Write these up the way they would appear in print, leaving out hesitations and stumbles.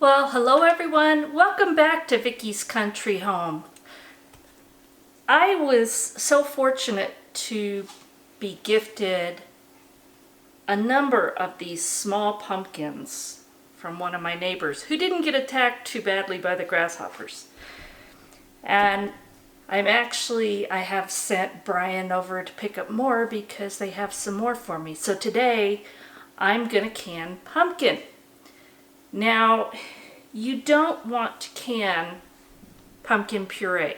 Well, hello everyone. Welcome back to Vickie's Country Home. I was so fortunate to be gifted a number of these small pumpkins from one of my neighbors who didn't get attacked too badly by the grasshoppers. And I have sent Brian over to pick up more because they have some more for me. So today I'm gonna can pumpkin. Now, you don't want to can pumpkin puree.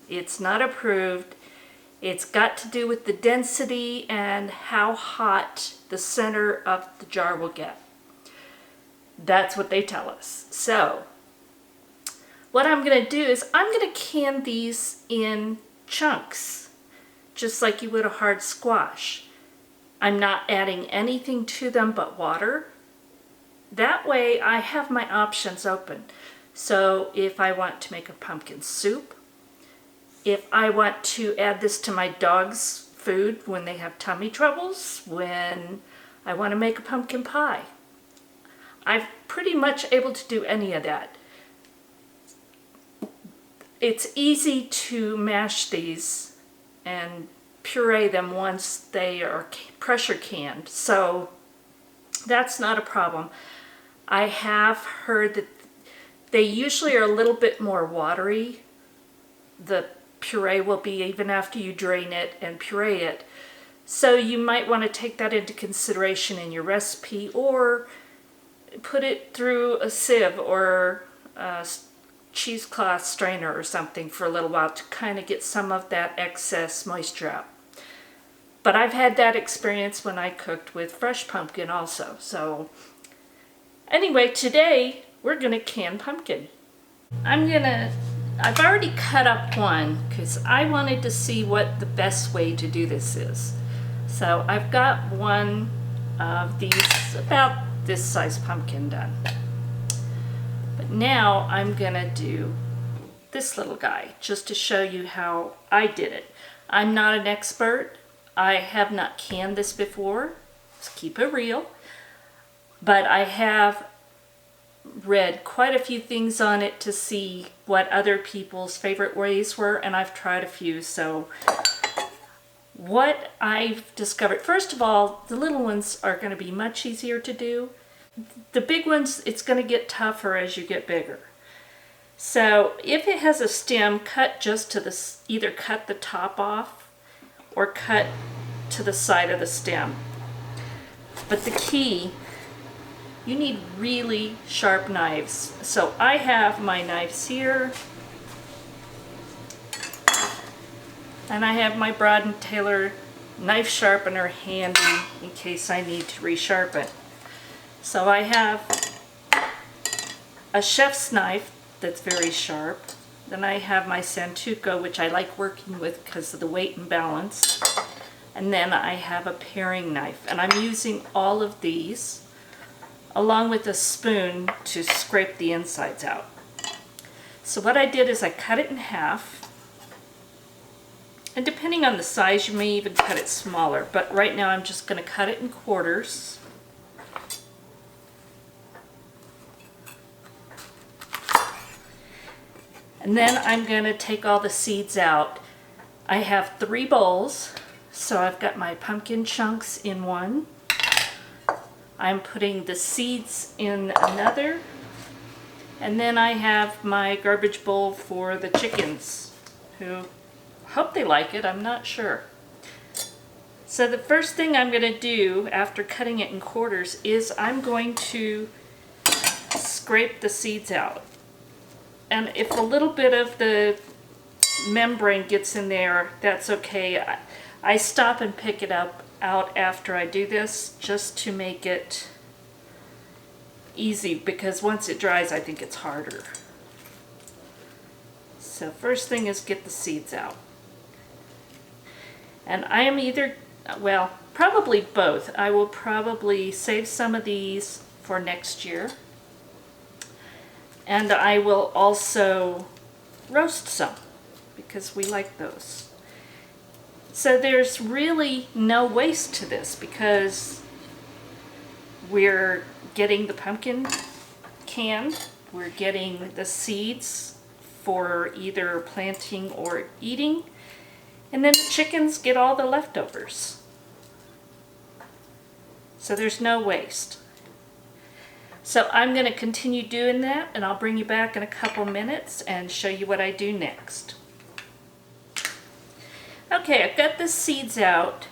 It's not approved. It's got to do with the density and how hot the center of the jar will get. That's what they tell us. So, what I'm going to do is I'm going to can these in chunks, just like you would a hard squash. I'm not adding anything to them but water. That way I have my options open. So if I want to make a pumpkin soup, if I want to add this to my dog's food when they have tummy troubles, when I want to make a pumpkin pie, I'm pretty much able to do any of that. It's easy to mash these and puree them once they are pressure canned, so that's not a problem. I have heard that they usually are a little bit more watery. The puree will be even after you drain it and puree it. So you might want to take that into consideration in your recipe, or put it through a sieve or a cheesecloth strainer or something for a little while to kind of get some of that excess moisture out. But I've had that experience when I cooked with fresh pumpkin also. So anyway, today we're gonna can pumpkin. I've already cut up one because I wanted to see what the best way to do this is. So I've got one of these, about this size pumpkin done. But now I'm gonna do this little guy just to show you how I did it. I'm not an expert. I have not canned this before. Let's keep it real. But I have read quite a few things on it to see what other people's favorite ways were, and I've tried a few. So what I've discovered, first of all, the little ones are going to be much easier to do. The big ones, it's going to get tougher as you get bigger. So if it has a stem, cut just to either cut the top off or cut to the side of the stem. But the key, you need really sharp knives. So I have my knives here, and I have my Broad & Taylor knife sharpener handy in case I need to resharpen. So I have a chef's knife that's very sharp. Then I have my Santoku, which I like working with because of the weight and balance. And then I have a paring knife, and I'm using all of these along with a spoon to scrape the insides out. So what I did is I cut it in half, and depending on the size you may even cut it smaller, but right now I'm just going to cut it in quarters. And then I'm going to take all the seeds out. I have 3 bowls, so I've got my pumpkin chunks in one. I'm putting the seeds in another, and then I have my garbage bowl for the chickens, who hope they like it, I'm not sure. So the first thing I'm going to do after cutting it in quarters is I'm going to scrape the seeds out. And if a little bit of the membrane gets in there, that's okay. I stop and pick it out after I do this, just to make it easy, because once it dries I think it's harder. So first thing is get the seeds out. And I am probably both. I will probably save some of these for next year, and I will also roast some because we like those. So there's really no waste to this because we're getting the pumpkin canned we're getting the seeds for either planting or eating, and then the chickens get all the leftovers. So there's no waste. So I'm going to continue doing that, and I'll bring you back in a couple minutes and show you what I do next. Okay, I've got the seeds out.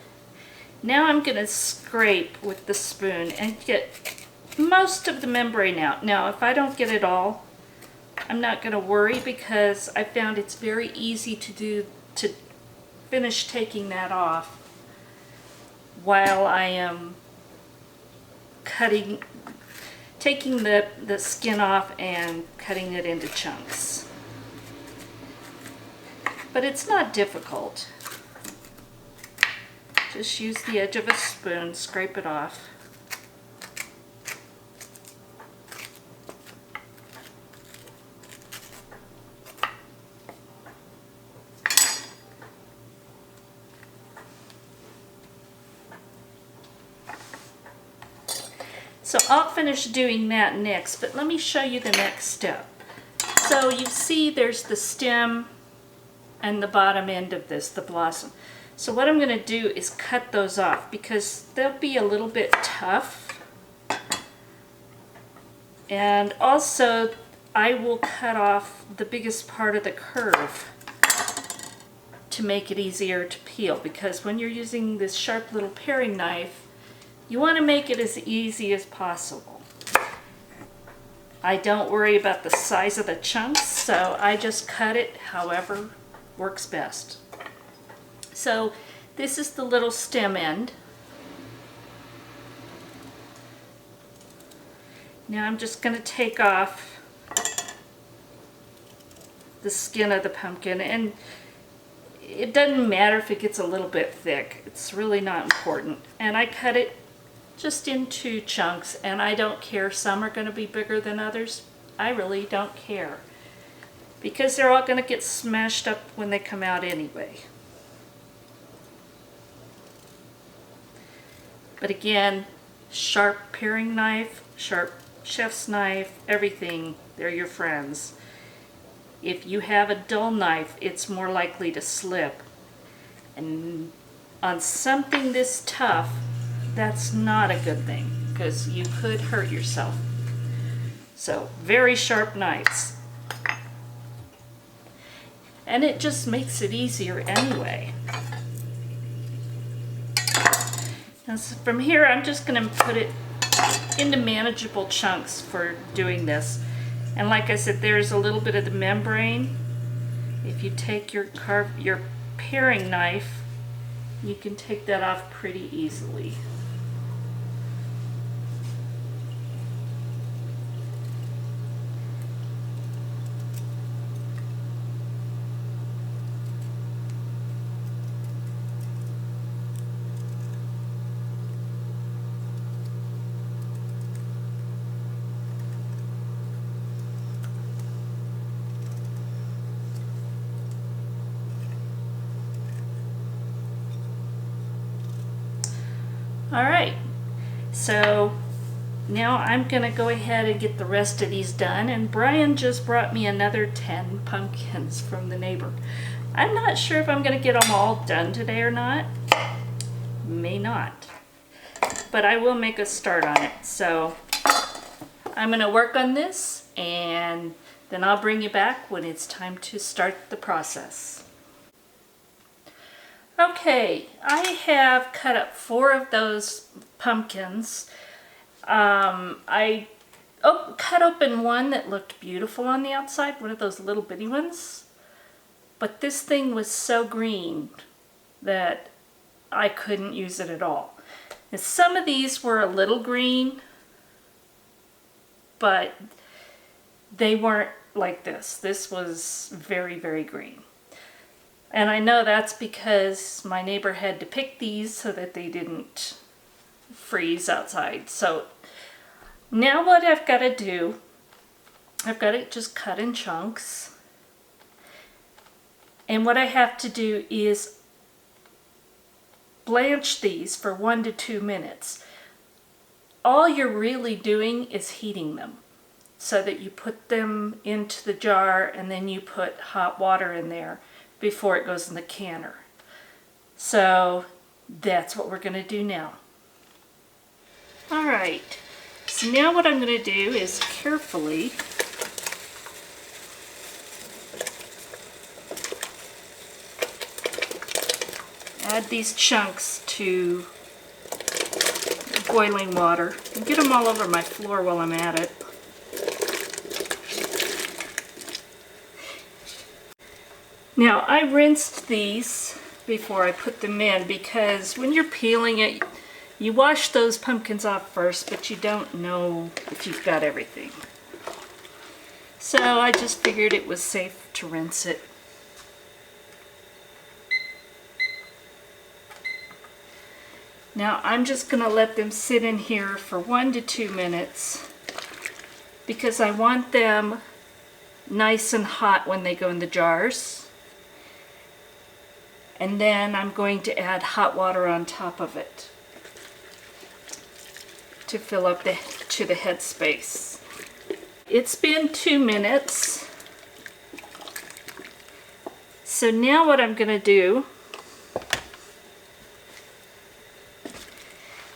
Now I'm going to scrape with the spoon and get most of the membrane out. Now, if I don't get it all, I'm not going to worry, because I found it's very easy to finish taking that off while I am taking the skin off and cutting it into chunks. But it's not difficult. Just use the edge of a spoon, scrape it off. So I'll finish doing that next, but let me show you the next step. So you see there's the stem and the bottom end of this, the blossom. So what I'm going to do is cut those off, because they'll be a little bit tough. And also I will cut off the biggest part of the curve to make it easier to peel, because when you're using this sharp little paring knife, you want to make it as easy as possible. I don't worry about the size of the chunks, so I just cut it however works best. So this is the little stem end. Now I'm just going to take off the skin of the pumpkin, and it doesn't matter if it gets a little bit thick. It's really not important. And I cut it just into chunks, and I don't care. Some are going to be bigger than others. I really don't care, because they're all going to get smashed up when they come out anyway. But again, sharp paring knife, sharp chef's knife, everything, they're your friends. If you have a dull knife, it's more likely to slip. And on something this tough, that's not a good thing, because you could hurt yourself. So very sharp knives. And it just makes it easier anyway. And so from here, I'm just going to put it into manageable chunks for doing this. And like I said, there's a little bit of the membrane. If you take your paring knife, you can take that off pretty easily. All right, so now I'm going to go ahead and get the rest of these done, and Brian just brought me another 10 pumpkins from the neighbor. I'm not sure if I'm going to get them all done today or not. May not, but I will make a start on it. So I'm going to work on this, and then I'll bring you back when it's time to start the process. Okay, I have cut up 4 of those pumpkins. I cut open one that looked beautiful on the outside, one of those little bitty ones. But this thing was so green that I couldn't use it at all. And some of these were a little green, but they weren't like this. This was very, very green. And I know that's because my neighbor had to pick these so that they didn't freeze outside. So now what I've got to do, I've got to just cut in chunks. And what I have to do is blanch these for 1 to 2 minutes. All you're really doing is heating them. so that you put them into the jar and then you put hot water in there before it goes in the canner. So that's what we're going to do now. Alright, so now what I'm going to do is carefully add these chunks to boiling water and get them all over my floor while I'm at it. Now I rinsed these before I put them in because when you're peeling it, you wash those pumpkins off first, but you don't know if you've got everything. So I just figured it was safe to rinse it. Now I'm just going to let them sit in here for 1 to 2 minutes because I want them nice and hot when they go in the jars. And then I'm going to add hot water on top of it to fill up to the head space. It's been 2 minutes. So now what I'm going to do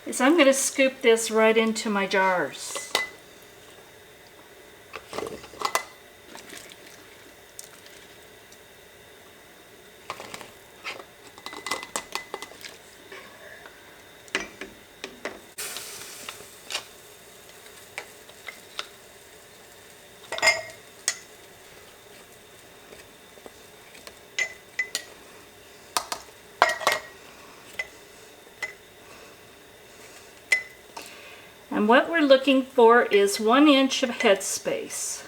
is I'm going to scoop this right into my jars. And what we're looking for is 1 inch of head space.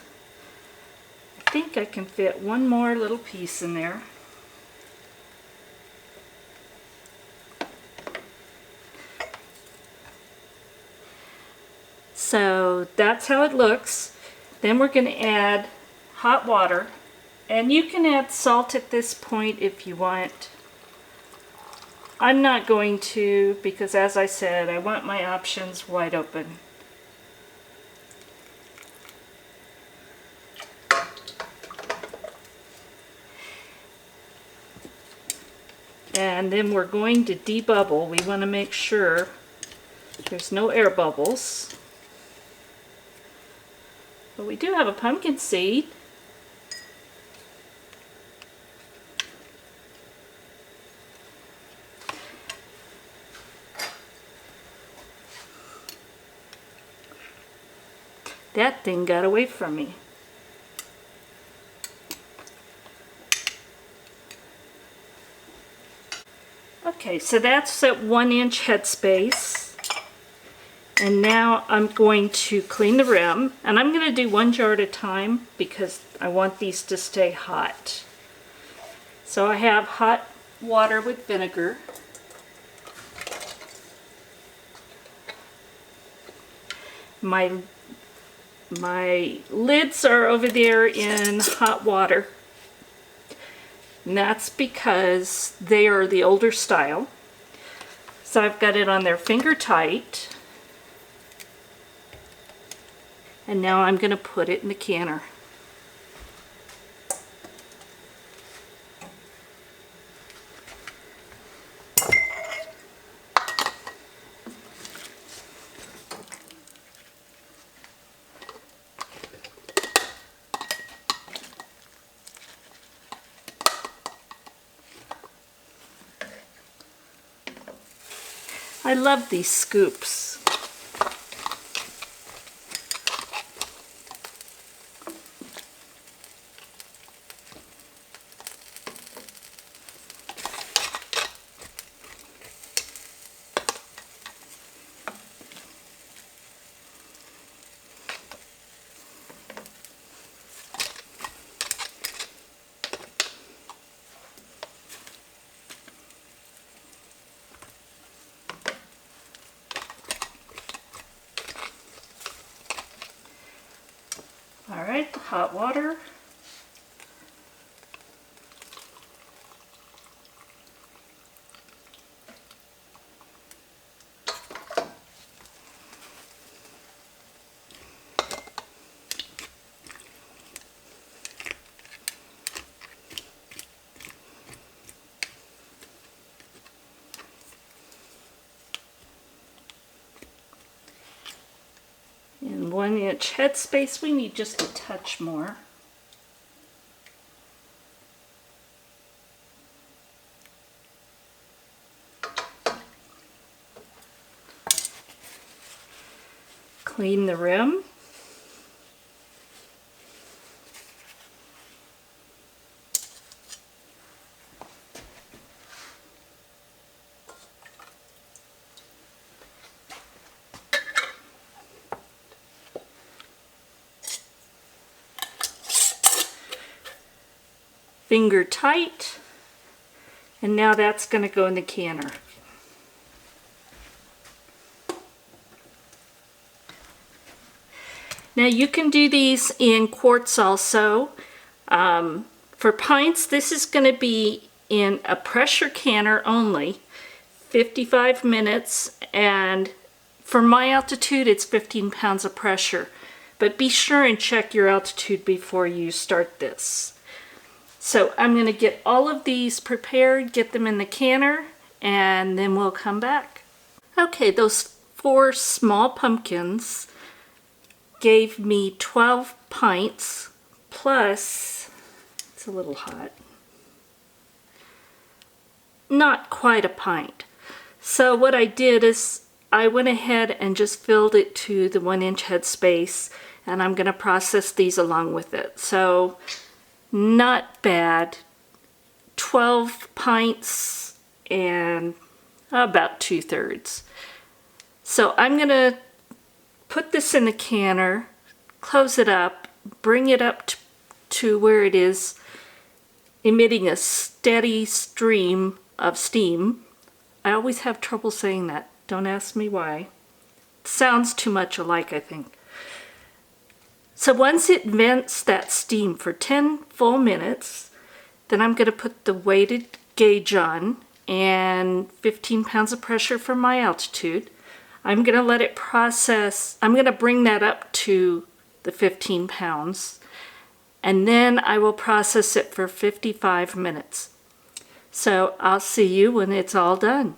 I think I can fit one more little piece in there. So that's how it looks. Then we're going to add hot water, and you can add salt at this point if you want. I'm not going to because, as I said, I want my options wide open. And then we're going to debubble. We want to make sure there's no air bubbles. But we do have a pumpkin seed. That thing got away from me. Okay, so that's at 1 inch headspace. And now I'm going to clean the rim. And I'm going to do 1 jar at a time because I want these to stay hot. So I have hot water with vinegar. My lids are over there in hot water, and that's because they are the older style. So I've got it on there finger tight, and now I'm going to put it in the canner. I love these scoops. All right, hot water. In 1-inch headspace, we need just a touch more. Clean the rim. Finger tight, and now that's going to go in the canner. Now you can do these in quarts also. For pints, this is going to be in a pressure canner only, 55 minutes, and for my altitude it's 15 pounds of pressure. But be sure and check your altitude before you start this. So I'm going to get all of these prepared, get them in the canner, and then we'll come back. Okay, those 4 small pumpkins gave me 12 pints plus, it's a little hot, not quite a pint. So what I did is I went ahead and just filled it to the 1-inch headspace, and I'm going to process these along with it. So not bad. 12 pints and about 2/3. So I'm going to put this in the canner, close it up, bring it up to where it is emitting a steady stream of steam. I always have trouble saying that. Don't ask me why. It sounds too much alike, I think. So once it vents that steam for 10 full minutes, then I'm going to put the weighted gauge on and 15 pounds of pressure for my altitude. I'm going to let it process. I'm going to bring that up to the 15 pounds, and then I will process it for 55 minutes. So I'll see you when it's all done.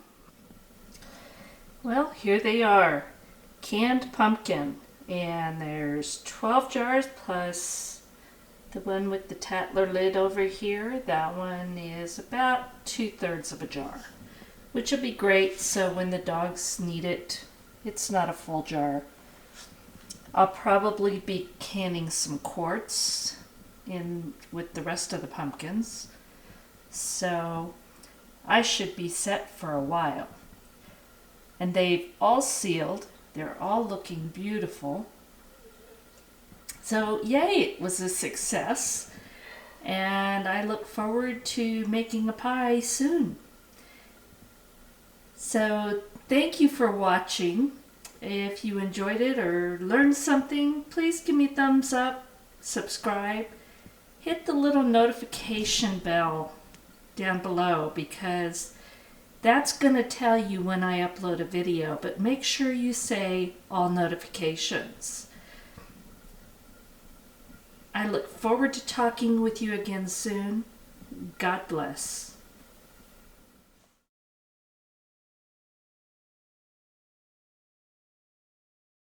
Well, here they are, canned pumpkin. And there's 12 jars plus the one with the Tatler lid over here. That one is about 2/3 of a jar, which will be great so when the dogs need it, it's not a full jar. I'll probably be canning some quarts in with the rest of the pumpkins. So I should be set for a while. And they've all sealed. They're all looking beautiful. So yay, it was a success. And I look forward to making a pie soon. So thank you for watching. If you enjoyed it or learned something, please give me a thumbs up, subscribe, hit the little notification bell down below because that's going to tell you when I upload a video, but make sure you say all notifications. I look forward to talking with you again soon. God bless.